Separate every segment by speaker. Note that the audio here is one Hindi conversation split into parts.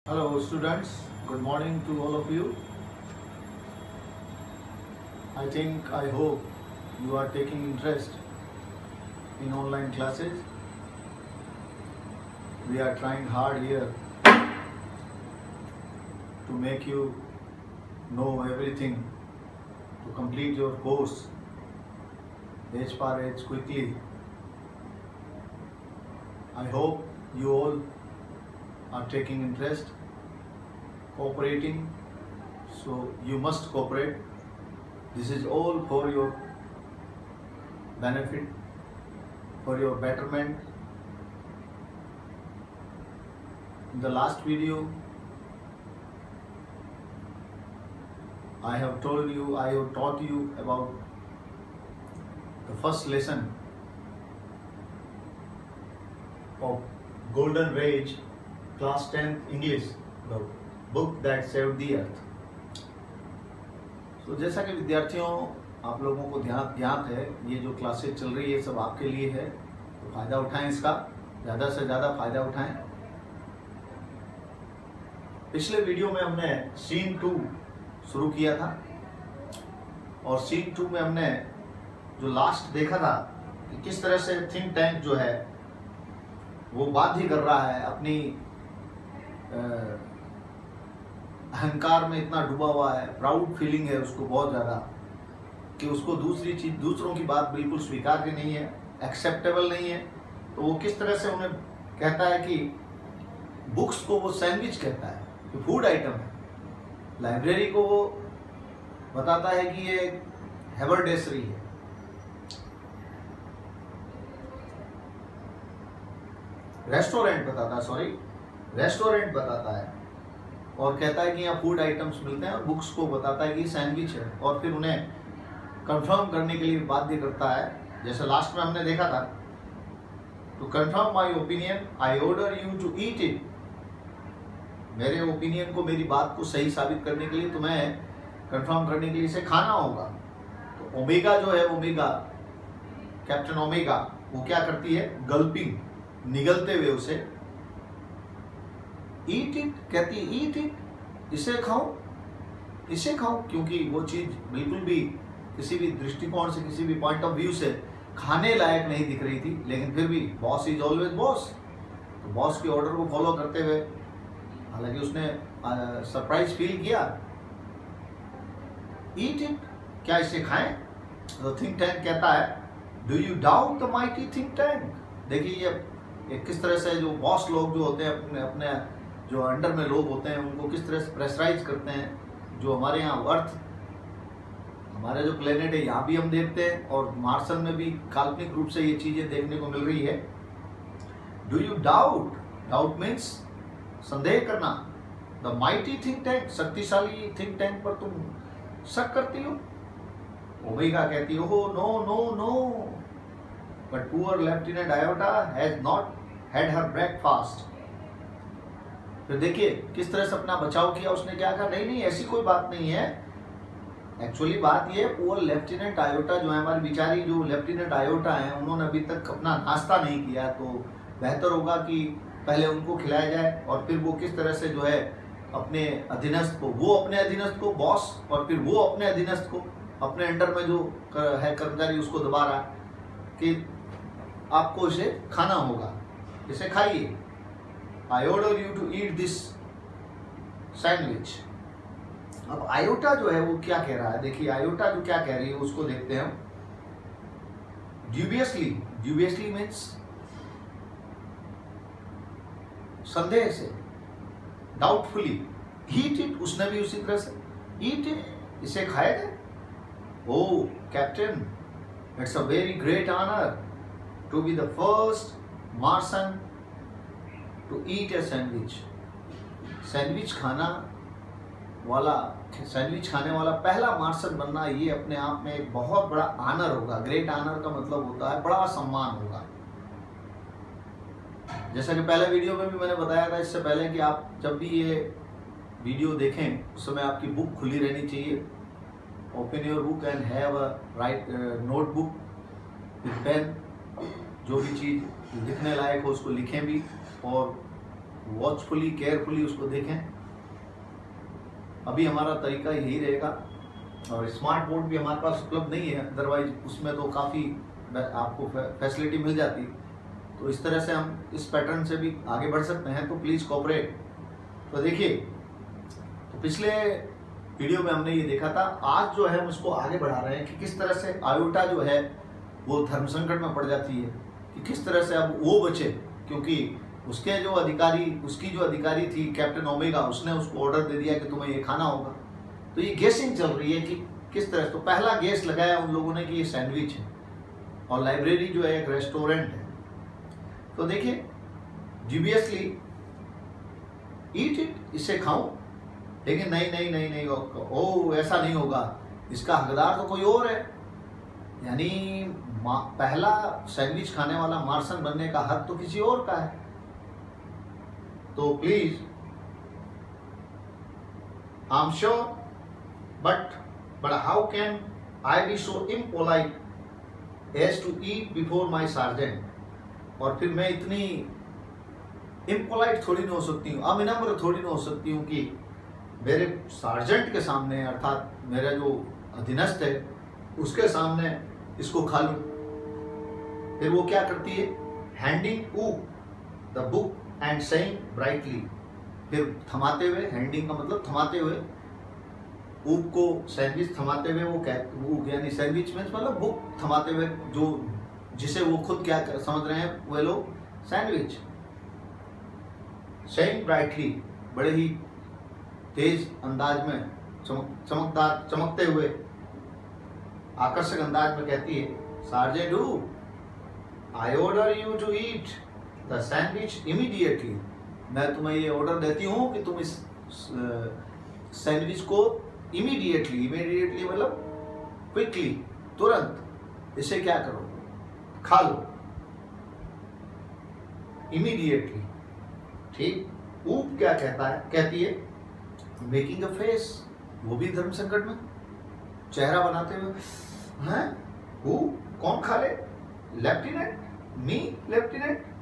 Speaker 1: Hello students, good morning to all of you. I hope you are taking interest in online classes. We are trying hard here to make you know everything, to complete your course age per age quickly. I hope you all are taking interest, cooperating, so you must cooperate. This is all for your benefit, for your betterment. In the last video, I have taught you about the first lesson of Golden Rage Class 10th English, the book that saved the earth. तो जैसा कि विद्यार्थियों आप लोगों को ज्ञात है, ये जो क्लासेज चल रही है सब आपके लिए है, तो फ़ायदा उठाएं, इसका ज़्यादा से ज़्यादा फ़ायदा उठाएं। पिछले वीडियो में हमने सीन 2 शुरू किया था और सीन 2 में हमने जो लास्ट देखा था कि किस तरह से थिंक टैंक जो है वो बाध्य कर रहा है, अपनी अहंकार में इतना डूबा हुआ है, प्राउड फीलिंग है उसको बहुत ज़्यादा, कि उसको दूसरों की बात बिल्कुल स्वीकार्य नहीं है, एक्सेप्टेबल नहीं है। तो वो किस तरह से उन्हें कहता है कि बुक्स को वो सैंडविच कहता है कि फूड आइटम है, लाइब्रेरी को वो बताता है कि ये हैबरडेसरी है, रेस्टोरेंट बताता है और कहता है कि यहाँ फूड आइटम्स मिलते हैं, और बुक्स को बताता है कि सैंडविच है, और फिर उन्हें कंफर्म करने के लिए बाध्य करता है। जैसे लास्ट में हमने देखा था, to confirm my opinion I order you to eat it. मेरे ओपिनियन को, मेरी बात को सही साबित करने के लिए तुम्हें कंफर्म करने के लिए इसे खाना होगा। तो ओमेगा जो है, ओमेगा कैप्टन ओमेगा, वो क्या करती है, गल्पिंग, निगलते हुए उसे ईट इट कहती है, ईट इट, इसे खाओ, क्योंकि वो चीज बिल्कुल भी किसी भी दृष्टिकोण से, किसी भी पॉइंट ऑफ व्यू से खाने लायक नहीं दिख रही थी, लेकिन फिर भी बॉस इज ऑलवेज बॉस, तो बॉस के ऑर्डर को फॉलो करते हुए, हालांकि उसने सरप्राइज फील किया, ईट इट, क्या इसे खाएं। तो थिंक टैंक कहता है, do you doubt the mighty think tank. देखिए ये किस तरह से जो बॉस लोग जो होते हैं, अपने जो अंडर में लोग होते हैं, उनको किस तरह से प्रेशराइज करते हैं। जो हमारे यहाँ अर्थ, हमारे जो प्लेनेट है, यहाँ भी हम देखते हैं, और मार्सल में भी काल्पनिक रूप से ये चीजें देखने को मिल रही है। डू यू डाउट मीन्स संदेह करना, द माइटी थिंक टैंक, शक्तिशाली थिंक टैंक पर तुम शक करती हो। ओमेगा कहती हो, no, but poor lieutenant Iota has not had her breakfast. फिर देखिए किस तरह से अपना बचाव किया उसने, क्या कहा, नहीं ऐसी कोई बात नहीं है। एक्चुअली बात ये, पुअर लेफ्टिनेंट आयोटा जो है, हमारी बिचारी जो लेफ्टिनेंट आयोटा है, उन्होंने अभी तक अपना नाश्ता नहीं किया, तो बेहतर होगा कि पहले उनको खिलाया जाए, और फिर वो किस तरह से जो है अपने अधीनस्थ को, वो अपने अधीनस्थ को बॉस, और फिर वो अपने अधीनस्थ को, अपने अंडर में जो है कर्मचारी, उसको दबा रहा कि आपको इसे खाना होगा, इसे खाइए। I order you to eat this sandwich. अब आयोटा जो है वो क्या कह रहा है, देखिए आयोटा जो क्या कह रही है उसको देखते हैं हम। ड्यूबियसली मीन्स संदेह से, डाउटफुली, ईट इट, उसने भी उसी तरह से ईट इट, इसे खाया जाए। O captain, it's a very great honour to be the first Martian to eat a sandwich। Sandwich खाने वाला पहला मार्शन बनना, ये अपने आप में एक बहुत बड़ा आनर होगा। ग्रेट आनर का मतलब होता है बड़ा सम्मान होगा। जैसा कि पहले वीडियो में भी मैंने बताया था इससे पहले, कि आप जब भी ये वीडियो देखें उस समय आपकी बुक खुली रहनी चाहिए। Open your book and have a right notebook with pen, जो भी चीज़ लिखने लायक हो उसको लिखें भी, और वॉचफुली केयरफुली उसको देखें। अभी हमारा तरीका यही रहेगा, और स्मार्ट बोर्ड भी हमारे पास उपलब्ध नहीं है, अदरवाइज उसमें तो काफ़ी आपको फैसिलिटी मिल जाती। तो इस तरह से हम इस पैटर्न से भी आगे बढ़ सकते हैं, तो प्लीज़ कोऑपरेट। तो देखिए, तो पिछले वीडियो में हमने ये देखा था, आज जो है हम उसको आगे बढ़ा रहे हैं कि किस तरह से आयोटा जो है वो धर्म संकट में पड़ जाती है, कि किस तरह से अब वो बचे, क्योंकि उसकी जो अधिकारी थी कैप्टन ओमेगा, उसने उसको ऑर्डर दे दिया कि तुम्हें ये खाना होगा। तो ये गेसिंग चल रही है कि किस तरह से। तो पहला गेस लगाया उन लोगों ने कि ये सैंडविच है, और लाइब्रेरी जो है एक रेस्टोरेंट है। तो देखिए, जीवियसली ईट इट, इसे खाऊं, लेकिन नहीं, ओ ऐसा नहीं होगा, इसका हकदार तो कोई और है। यानी पहला सैंडविच खाने वाला मार्सन बनने का हक तो किसी और का है। तो please, I am sure, but how can I be so impolite as to eat before my sergeant. और फिर मैं इतनी इम्पोलाइट थोड़ी नहीं हो सकती हूँ, अविनम्र थोड़ी नहीं हो सकती हूँ कि मेरे सार्जेंट के सामने, अर्थात मेरा जो अधीनस्थ है उसके सामने इसको खा लूं। फिर वो क्या करती है, हैंडिंग ऊप the book and saying brightly, फिर थमाते हुए, हैंडिंग का मतलब थमाते हुए, ऊप को सैंडविच थमाते हुए वो यानी सैंडविच में मतलब बुक थमाते हुए, जो जिसे वो खुद क्या समझ रहे हैं वे लोग, सैंडविच। सेइंग ब्राइटली, बड़े ही तेज अंदाज में, चमकते हुए, आकर्षक अंदाज में कहती है, sergeant Oop, I order you to eat the sandwich immediately. मैं तुम्हें ये ऑर्डर देती हूँ कि तुम इस सैंडविच को इमीडिएटली मतलब क्विकली, तुरंत इसे क्या करो, खा लो, इमीडिएटली। ठीक। ऊप क्या कहती है, मेकिंग अ फेस, वो भी धर्म संकट में चेहरा बनाते हुए, हैं हु, कौन खा ले, लेफ्टिनेंट, मी लेफ्टिनेंट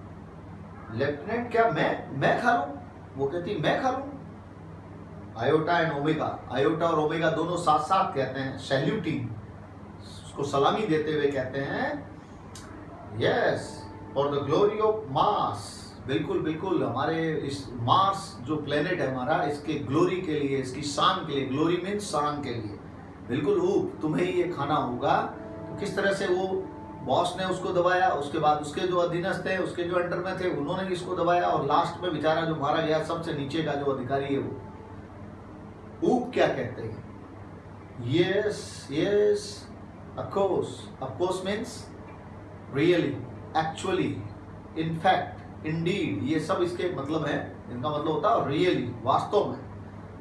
Speaker 1: क्या मैं खा लूं, वो कहती मैं खा लूं। आयोटा एंड ओमेगा, आयोटा और ओमेगा दोनों साथ साथ कहते हैं, सैल्यूटिंग, उसको सलामी देते हुए कहते हैं, yes for the glory of Mars, बिल्कुल हमारे इस मार्स जो प्लेनेट है हमारा, इसके ग्लोरी के लिए, इसकी शान के लिए, ग्लोरी मीन्स शान के लिए, बिल्कुल ऊप, तुम्हें ये खाना होगा। तो किस तरह से वो बॉस ने उसको दबाया, उसके बाद उसके जो अधीनस्थ थे, उसके जो अंडर में थे, उन्होंने इसको दबाया, और लास्ट में बेचारा जो मारा गया सबसे नीचे का जो अधिकारी है वो ऊप क्या कहते हैं, yes of course means really, actually, in fact, Indeed, ये सब इसके मतलब है। इनका मतलब होता है रियली, वास्तव में,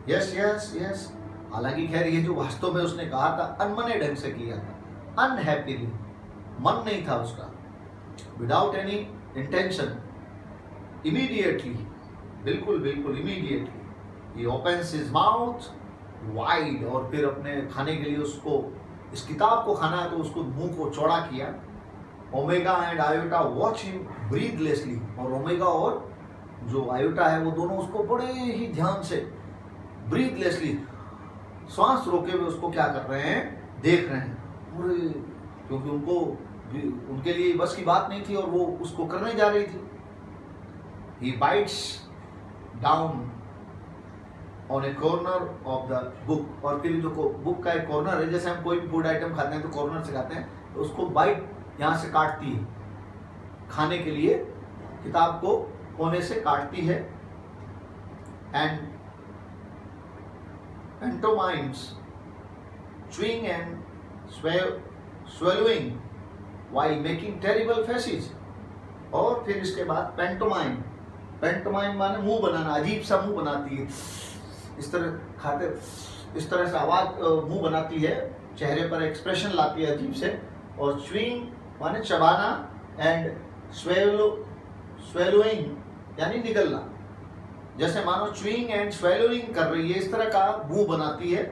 Speaker 1: यस। हालांकि खैर ये जो वास्तव में उसने कहा था अनमने ढंग से किया था, अनहैप्पीली, मन नहीं था उसका, विदाउट एनी इंटेंशन, इमीडिएटली, बिल्कुल immediately, he opens his mouth wide, और फिर अपने खाने के लिए उसको, इस किताब को खाना है तो उसको मुंह को चौड़ा किया। Omega and Iota watch him breathlessly, और ओमेगा और जो आयोटा है वो दोनों उसको बड़े ही ध्यान से, ब्रीथलेसली, श्वास रोके हुए उसको क्या कर रहे हैं, देख रहे हैं, क्योंकि उनके लिए बस की बात नहीं थी और वो उसको करने जा रही थी। He bites down on a corner of the book, और फिर जो बुक का एक कॉर्नर है, जैसे हम कोई भी फूड आइटम खाते हैं तो कॉर्नर से खाते हैं, तो उसको बाइट यहाँ से काटती है, खाने के लिए किताब को कोने से काटती है। And pantomimes chewing and swallowing while making terrible faces। और फिर इसके बाद पैंटोमाइम माने मुंह बनाना, अजीब सा मुंह बनाती है, इस तरह खाते, इस तरह से आवाज मुंह बनाती है, चेहरे पर एक्सप्रेशन लाती है अजीब से। और च्यूइंग माने चबाना, एंड स्वेलोइंग यानी निगलना, जैसे मानो च्यूइंग एंड स्वेलोइंग कर रही है, इस तरह का मुंह बनाती है।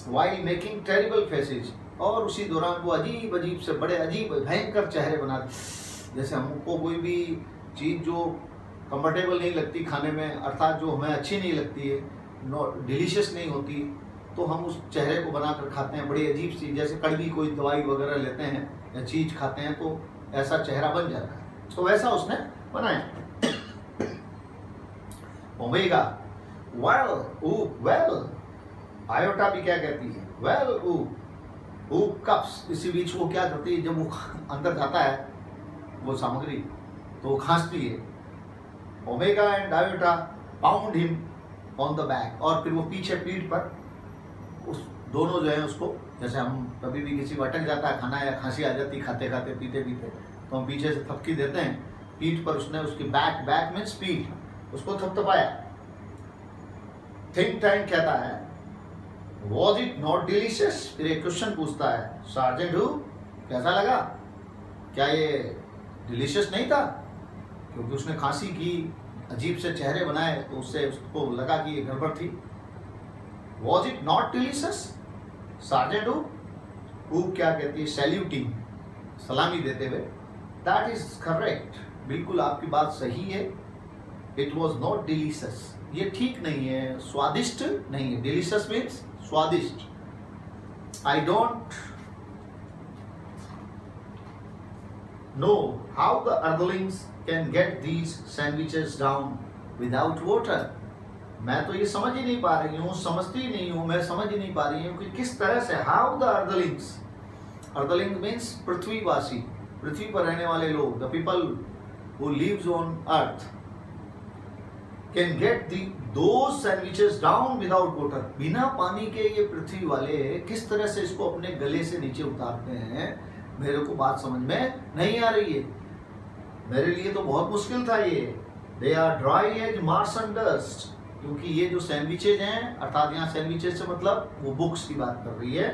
Speaker 1: वाइल मेकिंग टेरिबल फेसेज, और उसी दौरान वो अजीब से बड़े अजीब भयंकर चेहरे बनाती, जैसे हमको कोई भी चीज जो कंफर्टेबल नहीं लगती खाने में, अर्थात जो हमें अच्छी नहीं लगती है, डिलीशियस नहीं होती, तो हम उस चेहरे को बनाकर खाते हैं। बड़ी अजीब सी, जैसे कड़वी कोई दवाई वगैरह लेते हैं या चीज खाते हैं तो ऐसा चेहरा बन जाता है, तो वैसा उसने बनाया। ओमेगा, वेल, आयोटा भी क्या कहती है, वेल ऊ कप्स, इसी बीच वो क्या करती है, जब वो अंदर जाता है वो सामग्री तो वो खांसती है। Omega and iota pound him on the back, और फिर वो पीछे पीठ पर उस दोनों जो है उसको, जैसे हम कभी भी किसी को अटक जाता है खाना या खांसी आ जाती खाते खाते पीते पीते, तो हम पीछे से थपकी देते हैं पीठ पर, उसने उसकी बैक मीन्स पीठ, उसको थपथपाया। थिंक टैंक कहता है वॉज इट नॉट डिलीशियस, फिर एक क्वेश्चन पूछता है, सार्जेंट हु, कैसा लगा, क्या ये डिलीशियस नहीं था, क्योंकि उसने खांसी की, अजीब से चेहरे बनाए, तो उससे उसको लगा कि ये गड़बड़ थी। Was it not delicious, sergeant who क्या कहती है, सैल्यूटिंग, सलामी देते हुए, दैट इज करेक्ट, बिल्कुल आपकी बात सही है, इट वॉज नॉट डिलीशियस, ये ठीक नहीं है, स्वादिष्ट नहीं है, डिलीशियस मीन्स स्वादिष्ट। I don't know how the earthlings can get these sandwiches down without water, मैं तो ये समझ ही नहीं पा रही हूँ, समझती ही नहीं हूँ, मैं समझ ही नहीं पा रही हूँ कि किस तरह से, how the earthlings, earthling means पृथ्वीवासी, पृथ्वी पर रहने वाले लोग, the people who lives on Earth, can get those sandwiches down without water, बिना पानी के ये पृथ्वी वाले किस तरह से इसको अपने गले से नीचे उतारते हैं, मेरे को बात समझ में नहीं आ रही है, मेरे लिए तो बहुत मुश्किल था ये। They are dry as Martian dust, क्योंकि ये जो सैंडविचेज हैं, अर्थात यहाँ सैंडविचेज से मतलब वो बुक्स की बात कर रही है,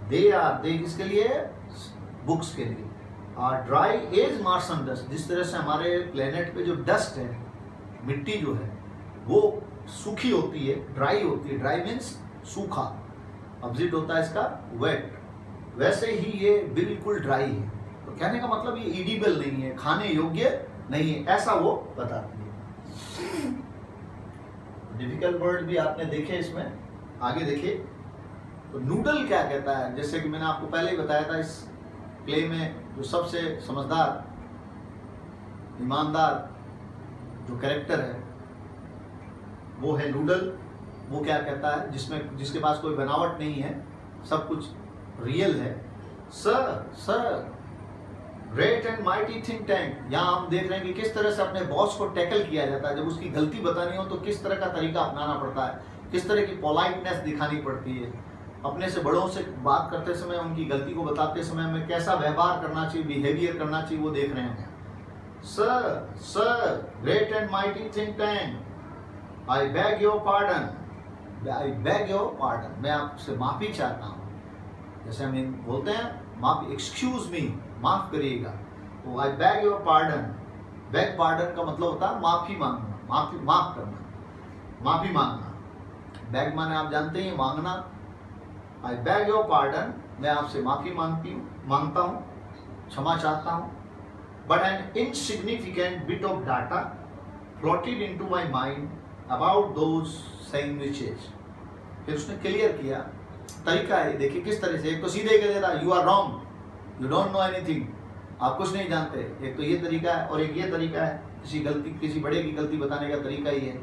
Speaker 1: दे किसके लिए, बुक्स के लिए, are dry as Martian dust, जिस तरह से हमारे प्लेनेट पे जो डस्ट है, मिट्टी जो है वो सूखी होती है, ड्राई होती है, ड्राई मीन्स सूखा, अपोजिट होता है इसका वेट, वैसे ही ये बिल्कुल ड्राई है, तो कहने का मतलब ये ईडिबल नहीं है, खाने योग्य नहीं है, ऐसा वो बताती है। डिफिकल्ट वर्ड भी आपने देखे इसमें, आगे देखिए। तो नूडल क्या कहता है, जैसे कि मैंने आपको पहले ही बताया था, इस प्ले में जो सबसे समझदार ईमानदार जो कैरेक्टर है वो है नूडल। वो क्या कहता है, जिसके पास कोई बनावट नहीं है, सब कुछ रियल है। Sir great and mighty think tank, यहाँ हम देख रहे हैं कि किस तरह से अपने बॉस को टैकल किया जाता है, जब उसकी गलती बतानी हो तो किस तरह का तरीका अपनाना पड़ता है, किस तरह की पोलाइटनेस दिखानी पड़ती है, अपने से बड़ों से बात करते समय उनकी गलती को बताते समय हमें कैसा व्यवहार करना चाहिए, बिहेवियर करना चाहिए, वो देख रहे हैं। Sir great and mighty think tank, I beg your pardon, मैं आपसे माफी चाहता हूँ, जैसे हम बोलते हैं माफी, एक्सक्यूज मी, माफ करिएगा, तो I beg your pardon, beg pardon का मतलब होता है माफी मांगना, माफ करना, माफी मांगना, बेग माने आप जानते हैं मांगना, आई बेग योर पार्डन, मैं आपसे माफी मांगता हूँ, क्षमा चाहता हूँ, but N insignificant bit of data floated into my mind about those sandwiches. फिर उसने क्लियर किया तरीका है, देखिए किस तरह से, एक तो सीधे कह देता you are wrong, you don't know anything, आप कुछ नहीं जानते, एक तो ये तरीका है, और एक ये तरीका है, किसी बड़े की गलती बताने का तरीका ही है,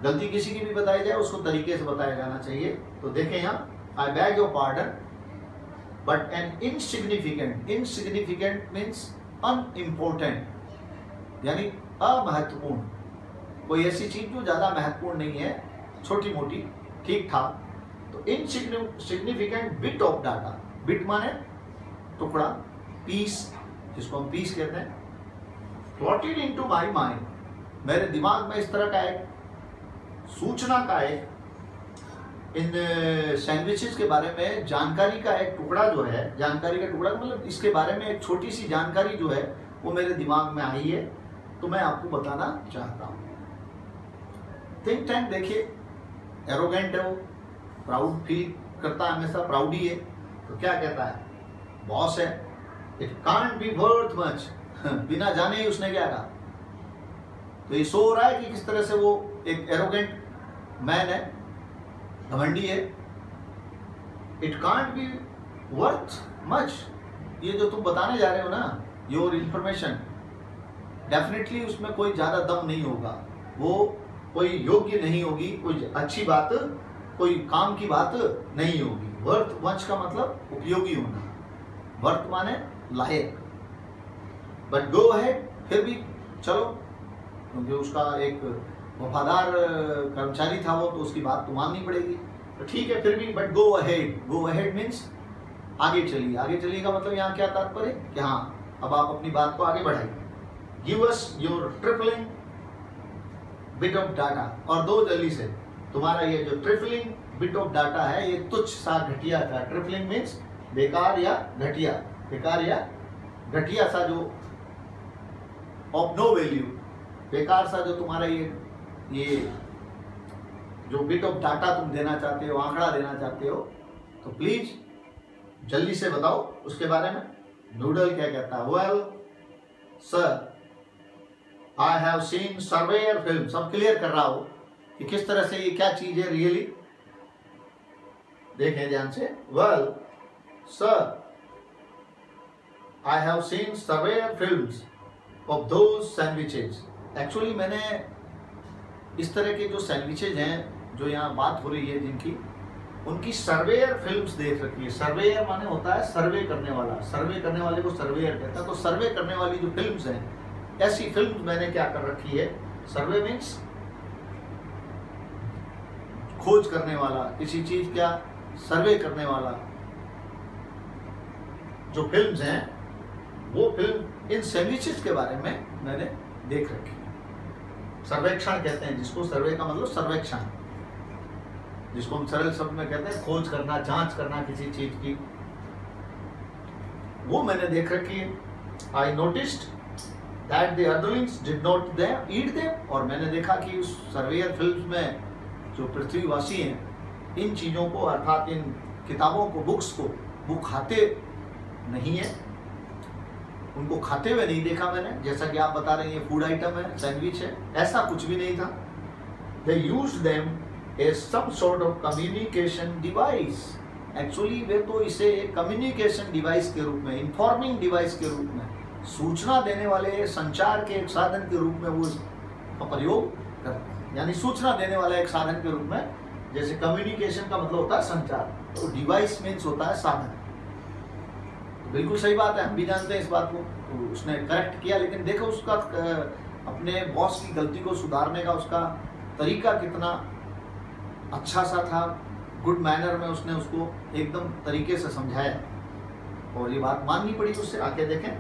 Speaker 1: गलती किसी की भी बताई जाए उसको तरीके से बताया जाना चाहिए। तो देखें यहाँ, आई beg your pardon but N insignificant means unimportant, यानी अमहत्वपूर्ण, कोई ऐसी चीज जो ज्यादा महत्वपूर्ण नहीं है, छोटी मोटी, ठीक ठाक। तो insignificant bit of data, bit माने टुकड़ा, पीस, जिसको हम पीस कहते हैं, प्लॉटेड इनटू माय माइंड, मेरे दिमाग में इस तरह का एक सूचना का एक, इन सैंडविचेस के बारे में जानकारी का एक टुकड़ा जो है, जानकारी का टुकड़ा मतलब इसके बारे में एक छोटी सी जानकारी जो है वो मेरे दिमाग में आई है, तो मैं आपको बताना चाहता हूँ। थिंक टैंक देखिए एरोगेंट है, वो प्राउड फील करता है, हमेशा प्राउड ही है, तो क्या कहता है, बॉस है, it can't be worth much, बिना जाने ही उसने क्या कहा, तो ये शो हो रहा है कि किस तरह से वो एक एरोगेंट मैन है, घमंडी है। It can't be worth much, ये जो तुम बताने जा रहे हो ना, योर इंफॉर्मेशन, डेफिनेटली उसमें कोई ज्यादा दम नहीं होगा, वो कोई योग्य नहीं होगी, कोई अच्छी बात, कोई काम की बात नहीं होगी। वर्थ मच का मतलब उपयोगी होना, वर्थ माने लायक। बट गो अहेड, फिर भी चलो, क्योंकि उसका एक वफादार कर्मचारी था वो, तो उसकी बात तो माननी पड़ेगी, तो ठीक है फिर भी। But go ahead, go ahead means आगे चलिए। आगे चलिए का मतलब यहाँ क्या तात्पर्य कि हाँ अब आप अपनी बात को आगे बढ़ाइए। Give us your trifling bit of data, और दो जल्दी से तुम्हारा ये जो ट्रिफलिंग बिट ऑफ डाटा है, ये तुच्छ सा घटिया था। ट्रिफलिंग मीन्स बेकार या घटिया, बेकार या घटिया सा, जो ऑफ नो वैल्यू, बेकार सा जो तुम्हारा ये जो बिट ऑफ डाटा तुम देना चाहते हो, आंकड़ा देना चाहते हो, तो प्लीज जल्दी से बताओ उसके बारे में। नूडल क्या कहता है? Well sir, I have seen surveyor film. सब क्लियर कर रहा हो कि किस तरह से ये क्या चीज है रियली। देखें ध्यान से। Well sir, I have seen surveyor films of those sandwiches. Actually मैंने इस तरह के जो सैंडविचेज हैं, जो यहाँ बात हो रही है जिनकी, उनकी सर्वेयर फिल्म्स देख रखी है। सर्वेयर माने होता है सर्वे करने वाला, सर्वे करने वाले को सर्वेयर कहता है। तो सर्वे करने वाली जो फिल्म्स हैं, ऐसी फिल्म्स मैंने क्या कर रखी है। सर्वे मीन्स खोज करने वाला, किसी चीज क्या सर्वे करने वाला। जो फिल्म्स हैं वो फिल्म इन सैंडविचेस के बारे में मैंने देख रखी है। सर्वेक्षण कहते हैं जिसको, सर्वे का मतलब सर्वेक्षण, जिसको हम सरल शब्द में कहते हैं खोज करना, जांच करना किसी चीज की, वो मैंने देख रखी है। I noticed that the earthlings did not eat them, और मैंने देखा कि उस सर्वेयर फिल्म में जो पृथ्वीवासी हैं, इन चीजों को अर्थात इन किताबों को, बुक्स को, वो खाते नहीं है, उनको खाते हुए नहीं देखा मैंने। जैसा कि आप बता रहे हैं ये फूड आइटम है, सैंडविच है, ऐसा कुछ भी नहीं था। They used them as some sort of communication device. Actually वे तो इसे एक कम्युनिकेशन डिवाइस के रूप में, इंफॉर्मिंग डिवाइस के रूप में, सूचना देने वाले संचार के एक साधन के रूप में वो इसका प्रयोग करते हैं। यानी सूचना देने वाला एक साधन के रूप में, जैसे कम्युनिकेशन का मतलब होता है संचार, तो डिवाइस मीन्स होता है साधन। तो बिल्कुल सही बात है, हम भी जानते हैं इस बात को, तो उसने करेक्ट किया। लेकिन देखो उसका अपने बॉस की गलती को सुधारने का उसका तरीका कितना अच्छा सा था, गुड मैनर में उसने उसको एकदम तरीके से समझाया, और ये बात माननी पड़ी उससे। आके देखें,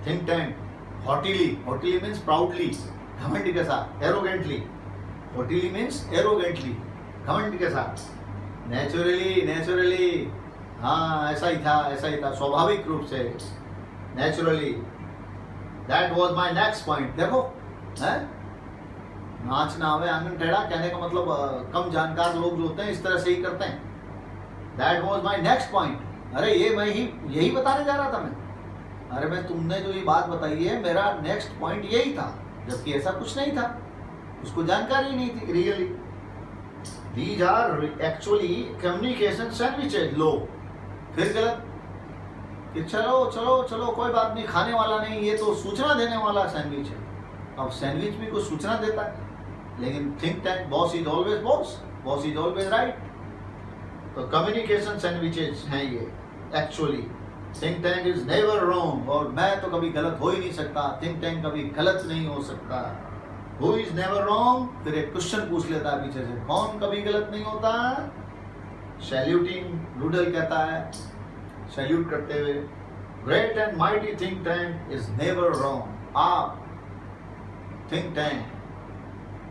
Speaker 1: थिंक टैंक, हॉटिली, हॉटिली मीन्स प्राउडली, घमंड के साथ, एरोगेंटली, हॉटिली मीन्स एरोगेंटली, घमंड के साथ, नेचुरली, नेचुरली, हाँ ऐसा ही था, ऐसा ही था, स्वाभाविक रूप से, naturally. That was my next point. देखो है, नाच ना आवे आंगन टेढ़ा, कहने का मतलब कम जानकार लोग जो होते हैं इस तरह से ही करते हैं। That was my next point. अरे ये मैं ही यही बताने जा रहा था मैं। अरे मैं, तुमने जो ये बात बताई है, मेरा नेक्स्ट पॉइंट यही था, जबकि ऐसा कुछ नहीं था, उसको जानकारी नहीं थी really. These are actually communication sandwiches. लो फिर गलत कि चलो चलो चलो कोई बात नहीं, खाने वाला नहीं, ये तो सूचना देने वाला सैंडविच है। अब सैंडविच भी कोई सूचना देता है, लेकिन think tank, boss is always boss, boss is always right. तो कम्युनिकेशन सैंडविचेज हैं ये actually. Think tank is never wrong, और मैं तो कभी गलत हो ही नहीं सकता, थिंक टैंक कभी गलत नहीं हो सकता। Who is never wrong? फिर एक क्वेश्चन पूछ लेता है पीछे से, कौन कभी गलत नहीं होता? सैल्यूटिंग, नूडल कहता है सैल्यूट करते हुए, great and mighty think tank is never wrong. आप think tank,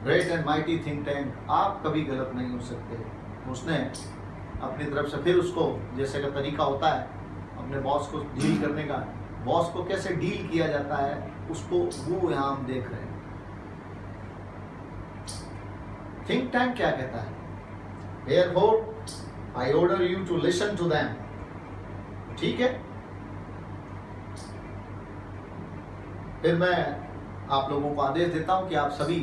Speaker 1: great and mighty think tank, आप कभी गलत नहीं हो सकते। उसने अपनी तरफ से फिर उसको, जैसे का तरीका होता है अपने बॉस को डील करने का, बॉस को कैसे डील किया जाता है उसको वो यहाँ हम देख रहे हैं। थिंक टैंक क्या कहता है? Therefore, I order you to listen to them. ठीक है, फिर मैं आप लोगों को आदेश देता हूँ कि आप सभी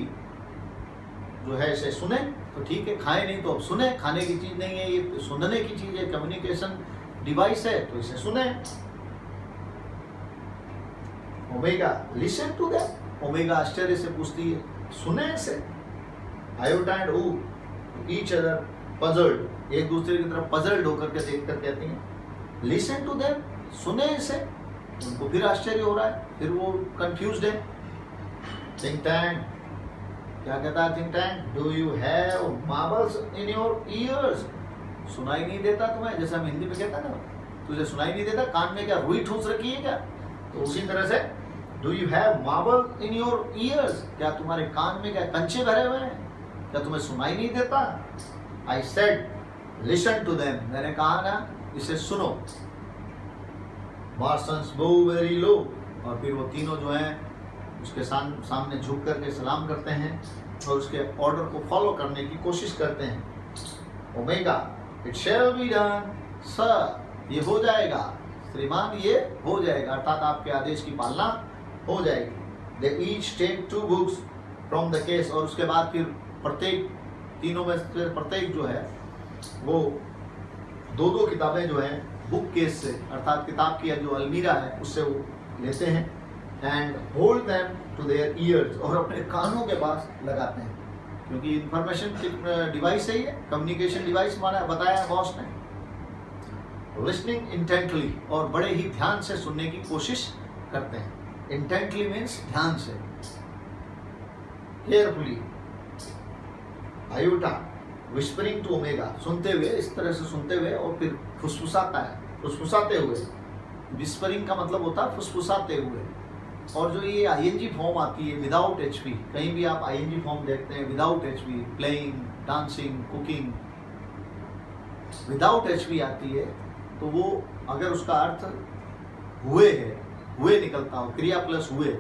Speaker 1: जो है इसे सुने तो ठीक है, खाएं नहीं तो अब सुने। खाने की चीज़ नहीं है ये, सुनने की चीज़ है, कम्युनिकेशन डिवाइस है, तो इसे सुने। Omega listen to that. Omega आश्चर्य से पूछती है, सुने इसे। Iota and ooh each other puzzled, एक दूसरे की तरफ पजल्ड होकर के देख कर कहती हैं लिसन टू देम, सुने इसे। उनको फिर आश्चर्य हो रहा है, फिर वो कंफ्यूज्ड है। थिंक टैंक क्या कहता है? Think tank, do you have marbles in your ears? सुनाई नहीं देता तुम्हें? जैसे हम हिंदी में कहते हैं ना, तुझे सुनाई नहीं देता? कान में क्या रुई ठूस रखी है क्या? तो उसी तरह से do you have marble in your ears, क्या तुम्हारे कान में क्या कंचे भरे हुए हैं? क्या तुम्हें सुनाई नहीं देता? I said listen to them, मैंने कहा ना इसे सुनो। मार्सन्स बो वेरी लो, और फिर वो तीनों जो हैं उसके सामने झुक करके सलाम करते हैं और उसके ऑर्डर को फॉलो करने की कोशिश करते हैं। Omega it shall be done sir, ये हो जाएगा श्रीमान, ये हो जाएगा, अर्थात आपके आदेश की पालना हो जाएगी। They each take 2 books from the case, और उसके बाद फिर प्रत्येक तीनों में से प्रत्येक जो है वो 2-2 किताबें जो हैं बुक केस से, अर्थात किताब की जो अलमीरा है उससे वो लेते हैं। And hold them to their ears, और अपने कानों के पास लगाते हैं, क्योंकि इंफॉर्मेशन डिवाइस है ये, कम्युनिकेशन डिवाइस माना बताया बॉस ने। लिसनिंग इंटेंटली, और बड़े ही ध्यान से सुनने की कोशिश करते हैं। इंटेंटली मीन्स ध्यान से, carefully. Iota whispering to Omega, सुनते हुए, इस तरह से सुनते हुए, और फिर फुसफुसाता है, फुसफुसाते हुए। विस्परिंग का मतलब होता है फुसफुसाते हुए। और जो ये आईएनजी फॉर्म आती है विदाउट एचपी, कहीं भी आप आईएनजी फॉर्म देखते हैं without HP, playing, dancing, cooking, without HP आती है, तो वो अगर उसका अर्थ हुए है, हुए निकलता हो, क्रिया प्लस हुए,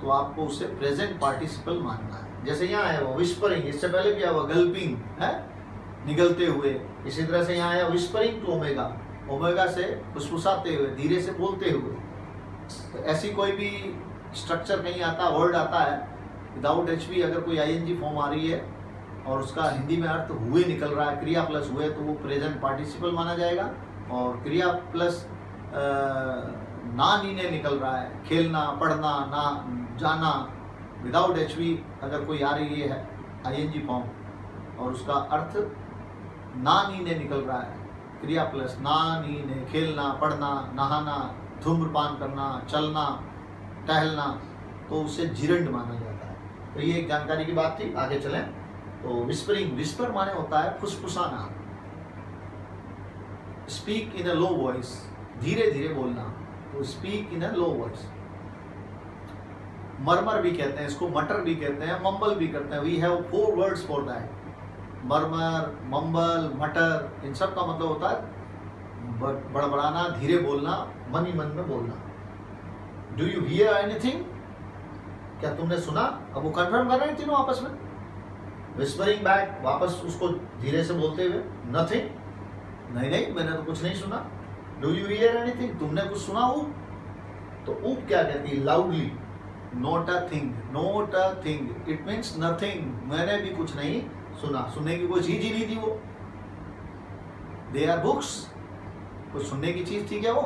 Speaker 1: तो आपको उसे प्रेजेंट पार्टिसिपल मानना है। जैसे यहाँ आया वो विस्परिंग, इससे पहले भी आया हुआ गल्पिंग है, निगलते हुए। इसी तरह से यहाँ आया विस्परिंग टू ओमेगा, ओमेगा से फुसफुसाते हुए, धीरे से बोलते हुए। तो ऐसी कोई भी स्ट्रक्चर नहीं आता, वर्ड आता है विदाउट एचपी, अगर कोई आईएनजी फॉर्म आ रही है और उसका हिंदी में अर्थ हुए निकल रहा है, क्रिया प्लस हुए, तो वो प्रेजेंट पार्टिसिपल माना जाएगा। और क्रिया प्लस ना नीने निकल रहा है, खेलना, पढ़ना, ना जाना, विदाउट एचपी अगर कोई आ रही है आईएनजी फॉर्म और उसका अर्थ ना नीने निकल रहा है, क्रिया प्लस ना नीने, खेलना, पढ़ना, नहाना, धूम्रपान करना, चलना, टहलना, तो उसे जिरंड माना जाता है। तो ये एक जानकारी की बात थी। आगे चलें तो विस्परिंग, विस्पर माने होता है फुसफुसाना। Speak in a low voice, धीरे धीरे बोलना, तो speak in a low voice. मरमर भी कहते हैं इसको, मटर भी कहते हैं, मम्बल भी करते हैं। We have 4 words for that. Murmur, mumble, mutter, इन सब का मतलब होता है बड़बड़ाना, धीरे बोलना, मन ही मन में बोलना। डू यू हियर एनीथिंग, क्या तुमने सुना? अब वो कंफर्म कर रहे हैं तीनों आपस में। विस्परिंग बैक, वापस उसको धीरे से बोलते हुए, नथिंग, नहीं नहीं मैंने तो कुछ नहीं सुना। डू यू हियर एनीथिंग, तुमने कुछ सुना? ऊप, तो ऊप क्या कहती है? Loudly, not a thing, not a thing, it means nothing, मैंने भी कुछ नहीं सुना। सुनने की कोई चीज ही नहीं थी वो। दे आर बुक्स, कुछ सुनने की चीज थी क्या वो?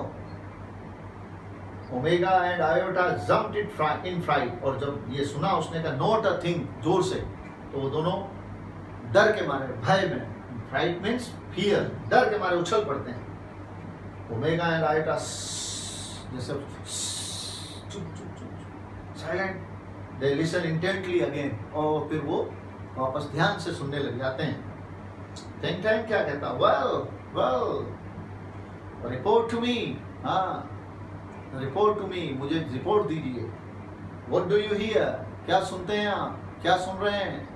Speaker 1: Omega and Iota jumped in fright, और जब ये सुना उसने कहा नॉट अ थिंग जोर से, तो वो दोनों डर के मारे, भय में, फ्राइट मीन्स फियर, डर के मारे उछल पड़ते हैं। ओमेगा एंड आयोटा जैसे silent, they listen intently again, और फिर वो वापस ध्यान से सुनने लग जाते हैं। थिंक टैंक क्या कहता? Well well, report to me, हाँ रिपोर्ट टू मी, मुझे रिपोर्ट दीजिए। व्हाट डू यू हियर, क्या सुनते हैं आप, क्या सुन रहे हैं?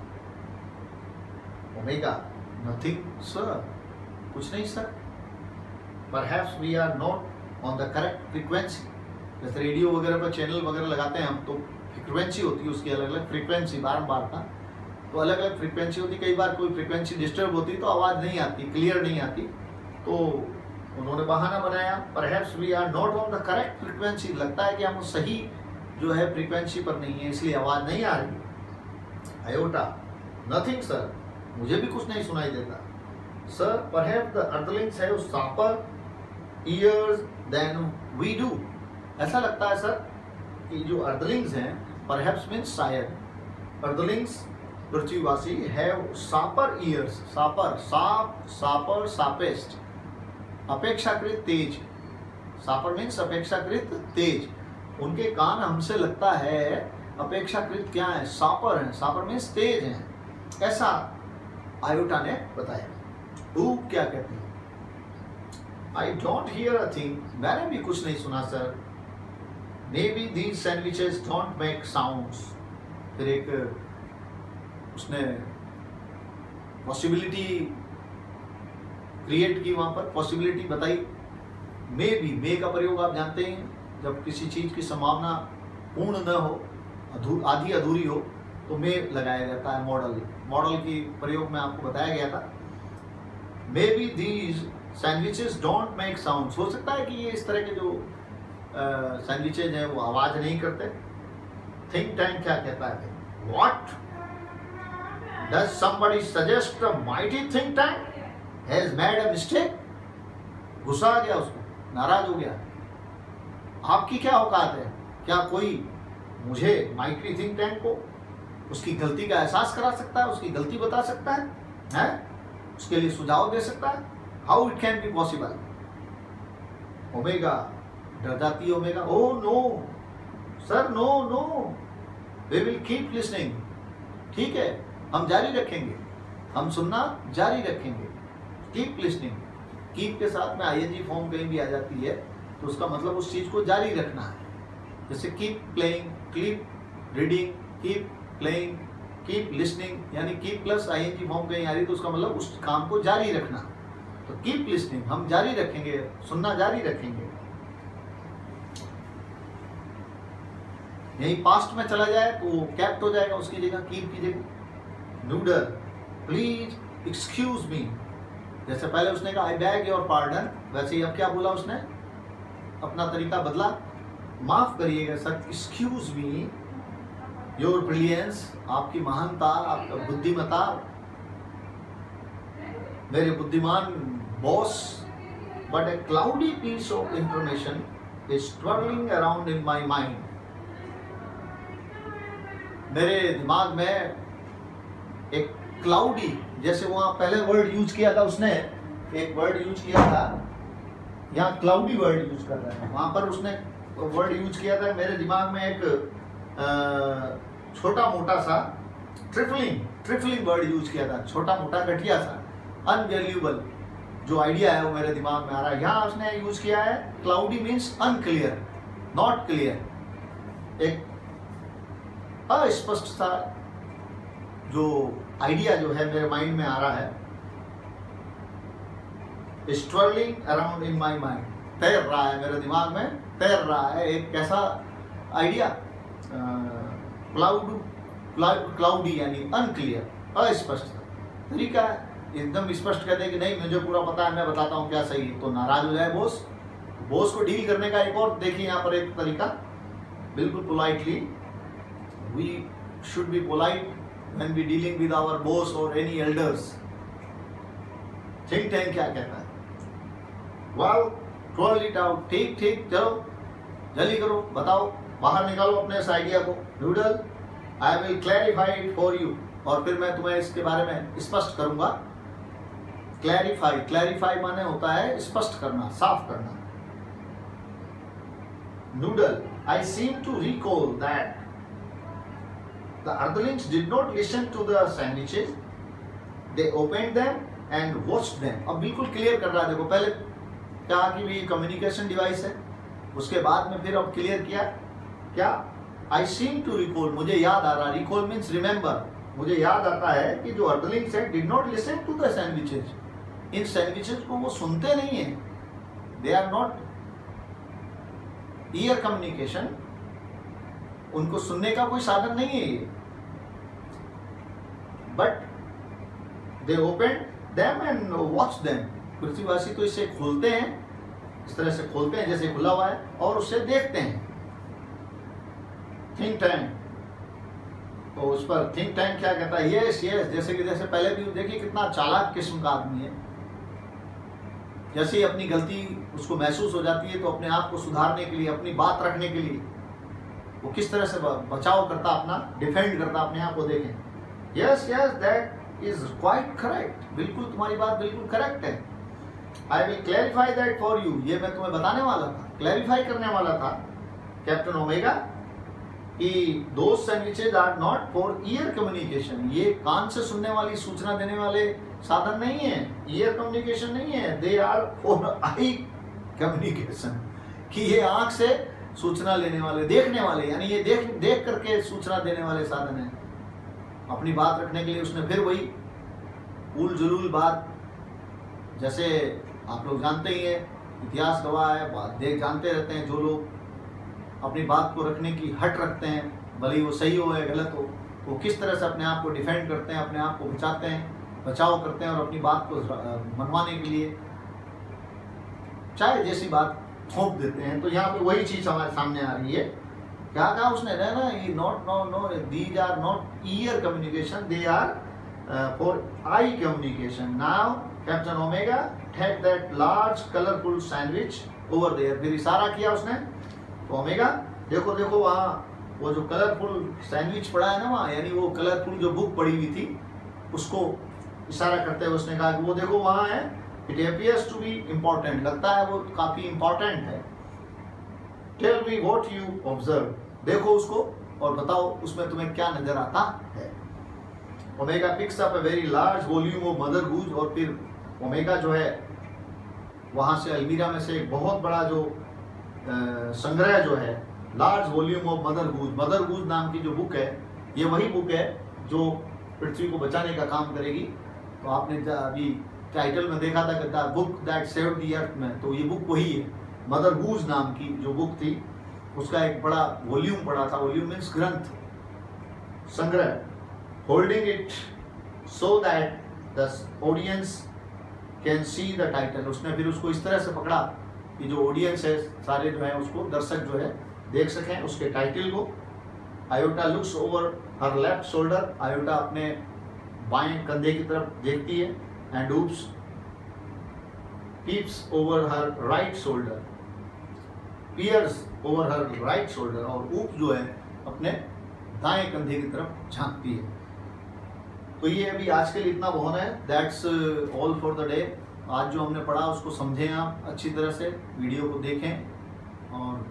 Speaker 1: ओमेगा, नथिंग सर, कुछ नहीं sir. Perhaps we are not on the correct frequency. जैसे रेडियो वगैरह पर चैनल वगैरह लगाते हैं हम, तो फ्रीक्वेंसी होती है उसकी अलग अलग फ्रीक्वेंसी, बार का तो अलग अलग फ्रीक्वेंसी होती। कई बार कोई फ्रीक्वेंसी डिस्टर्ब होती तो आवाज़ नहीं आती, क्लियर नहीं आती, तो उन्होंने बहाना बनाया perhaps we are not on the correct frequency, लगता है कि हम सही जो है फ्रीक्वेंसी पर नहीं है, इसलिए आवाज नहीं आ रही। आयोटा, नथिंग सर, मुझे भी कुछ नहीं सुनाई देता। Sir, perhaps the earthlings have sharper ears than we do. ऐसा लगता है सर कि जो अर्दलिंग्स हैं, परहैप्स मीन्स शायद, अर्दलिंग्स पृथ्वीवासी have sharper ears, sharper, sharp, sharper, sharpest, अपेक्षाकृत तेज, शार्पर मीन्स अपेक्षाकृत तेज, उनके कान हमसे लगता है अपेक्षाकृत क्या है, शार्पर हैं, शार्पर मीन्स तेज हैं, ऐसा आयोटा ने बताया। तू क्या कहती है? I don't hear a thing, मैंने भी कुछ नहीं सुना sir. May be these sandwiches don't make sounds. फिर एक उसने पॉसिबिलिटी क्रिएट की, वहां पर पॉसिबिलिटी बताई। मे बी, मे का प्रयोग आप जानते हैं, जब किसी चीज की संभावना पूर्ण न हो, आधी अधूरी हो, तो मे लगाया जाता है। मॉडल की प्रयोग में आपको बताया गया था। May be these sandwiches don't make sound, हो सकता है कि ये इस तरह के जो सैंडविचेज हैं वो आवाज नहीं करते। थिंक टैंक क्या कहता है? What does somebody suggest a mighty think tank has made a mistake? गुस्सा आ गया उसको, नाराज हो गया। आपकी क्या औकात है? क्या कोई मुझे माइटी थिंक टैंक को उसकी गलती का एहसास करा सकता है, उसकी गलती बता सकता है, उसके लिए सुझाव दे सकता है? How it can be possible? Omega डर जाती है। Omega, oh no sir, no no, we will keep listening. ठीक है, हम जारी रखेंगे, हम सुनना जारी रखेंगे। कीप लिसनिंग, कीप के साथ में आईएनजी फॉर्म कहीं भी आ जाती है तो उसका मतलब उस चीज को जारी रखना है। जैसे keep playing, keep reading, keep playing, keep listening, यानी कीप प्लस आईएनजी फॉर्म कहीं आ रही तो उसका मतलब उस काम को जारी रखना। तो कीप लिसनिंग, हम जारी रखेंगे, सुनना जारी रखेंगे। यही पास्ट में चला जाए तो कैप्ट हो जाएगा उसकी जगह, कीप की जगह। नूडल, प्लीज एक्सक्यूज मी, जैसे पहले उसने कहा आई बैग योर पार्डन, वैसे ही अब क्या बोला उसने, अपना तरीका बदला, माफ करिएगा sir, excuse me your brilliance, आपकी महानता, आपका बुद्धिमता, मेरे बुद्धिमान boss, but a cloudy piece of information is travelling around in my mind. मेरे दिमाग में एक क्लाउडी, जैसे वहां पहले वर्ड यूज किया था उसने, एक वर्ड यूज किया था, यहाँ क्लाउडी वर्ड यूज कर रहा है, वहां पर उसने वर्ड यूज किया था, मेरे दिमाग में एक छोटा मोटा सा ट्रिफलिंग वर्ड यूज किया था, छोटा मोटा घटिया सा, अनवैल्यूएबल जो आइडिया है वो मेरे दिमाग में आ रहा है। यहाँ उसने यूज किया है cloudy means unclear, not clear, एक अस्पष्ट सा जो आइडिया जो है मेरे माइंड में आ रहा है। Struggling around in my mind, तैर रहा है मेरे दिमाग में, तैर रहा है एक कैसा आइडिया, क्लाउडी यानी अनक्लियर, अस्पष्ट तरीका है। एकदम स्पष्ट कहते हैं कि नहीं मुझे पूरा पता है, मैं बताता हूँ क्या सही है, तो नाराज हो जाए बॉस। बॉस को डील करने का एक और देखिए यहाँ पर एक तरीका, बिल्कुल politely, we should be polite when we dealing with our boss or any elders। think tank क्या कहता है? well roll it out, ठीक ठीक, चलो जल्दी करो, बताओ, बाहर निकालो अपने इस आइडिया को। Noodle, I will clarify it for you, और फिर मैं तुम्हें इसके बारे में स्पष्ट करूंगा। क्लैरिफाई माने होता है स्पष्ट करना, साफ करना। Noodle, I seem to recall that the earthlings did not listen to the sandwiches, they opened them and watched them। अब बिल्कुल क्लियर कर रहा है, देखो पहले कहा कि भी कम्युनिकेशन डिवाइस है, उसके बाद में फिर अब क्लियर किया क्या, आई सीम टू रिकॉल, मुझे याद आ रहा, रिकॉल मीन्स रिमेंबर, मुझे याद आता है कि जो earthlings है did not listen to the sandwiches, इन सैंडविचेज को वो सुनते नहीं है, they are not ear communication, उनको सुनने का कोई साधन नहीं है ये, but they open them and watch them. पृथ्वीवासी तो इसे खोलते हैं, इस तरह से खोलते हैं जैसे खुला हुआ है, और उससे देखते हैं। थिंक टैंक, तो उस पर थिंक टैंक क्या कहता है, यस यस, जैसे पहले भी देखिए कितना चालाक किस्म का आदमी है। जैसे ही अपनी गलती उसको महसूस हो जाती है तो अपने आप को सुधारने के लिए, अपनी बात रखने के लिए वो किस तरह से बचाव करता, अपना डिफेंड करता अपने आप को। देखें, yes yes that is quite correct, बिल्कुल तुम्हारी बात बिल्कुल करेक्ट है। I will clarify that for you, ये मैं तुम्हें बताने वाला था, क्लैरिफाई करने वाला था कैप्टन ओमेगा कि those sandwiches are not for ear communication, ये कान से सुनने वाली सूचना देने वाले साधन नहीं है, ईयर कम्युनिकेशन नहीं है, they are for eye communication, कि ये आंख से सूचना लेने वाले, देखने वाले, यानी ये देख करके सूचना देने वाले साधन है। अपनी बात रखने के लिए उसने फिर वही उल जुलूल बात, जैसे आप लोग जानते ही हैं, इतिहास गवाह है, बात जानते रहते हैं, जो लोग अपनी बात को रखने की हट रखते हैं, भले ही वो सही हो या गलत हो, वो किस तरह से अपने आप को डिफेंड करते हैं, अपने आप को बचाते हैं, बचाव करते हैं और अपनी बात को मनवाने के लिए चाहे जैसी बात थोप देते हैं। तो यहाँ पे वही चीज हमारे सामने आ रही है। क्या कहा उसने, ना ये not no these are not ear communication, they are for eye communication. Now captain Omega take that large colourful sandwich over there, फिर इशारा किया उसने, तो ओमेगा देखो देखो वहाँ वो जो कलरफुल सैंडविच पड़ा है ना वहाँ, यानी वो कलरफुल जो बुक पड़ी हुई थी उसको इशारा करते हुए उसने कहा कि वो देखो वहाँ है, it appears to be important, लगता है वो काफी इम्पोर्टेंट है। Tell me what you observe, देखो उसको और बताओ उसमें तुम्हें क्या नजर आता है। Omega picks up a very large volume of Mother Goose, और फिर ओमेगा जो है वहां से अलमीरा में से एक बहुत बड़ा जो संग्रह जो है, लार्ज वॉल्यूम ऑफ मदर गूज नाम की जो बुक है, ये वही बुक है जो पृथ्वी को बचाने का काम करेगी। तो आपने अभी टाइटल में देखा था कि the book that saved the earth में, तो ये बुक वही है, मदर गूज नाम की जो बुक थी, उसका एक बड़ा वॉल्यूम पड़ा था, वॉल्यूम मीन्स ग्रंथ, संग्रह, holding it so that the audience can see the title. उसने फिर उसको इस तरह से पकड़ा कि जो ऑडियंस है सारे जो है उसको, दर्शक जो है देख सकें उसके टाइटल को। Iota looks over her left shoulder, Iota अपने बाएं कंधे की तरफ देखती है, and Oops peeps over her right shoulder, peers over her right shoulder, और ऊप जो है अपने दाएं कंधे की तरफ झांकती है। तो ये अभी आज के लिए इतना बहुत है। That's all for the day. आज जो हमने पढ़ा उसको समझें आप अच्छी तरह से, वीडियो को देखें और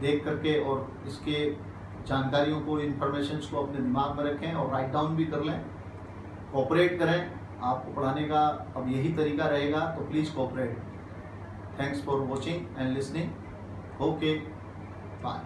Speaker 1: देख करके और इसके जानकारियों को, इन्फॉर्मेशंस को अपने दिमाग में रखें और राइट डाउन भी कर लें, कोऑपरेट करें। आपको पढ़ाने का अब यही तरीका रहेगा, तो please cooperate. Thanks for watching and listening. Okay, bye.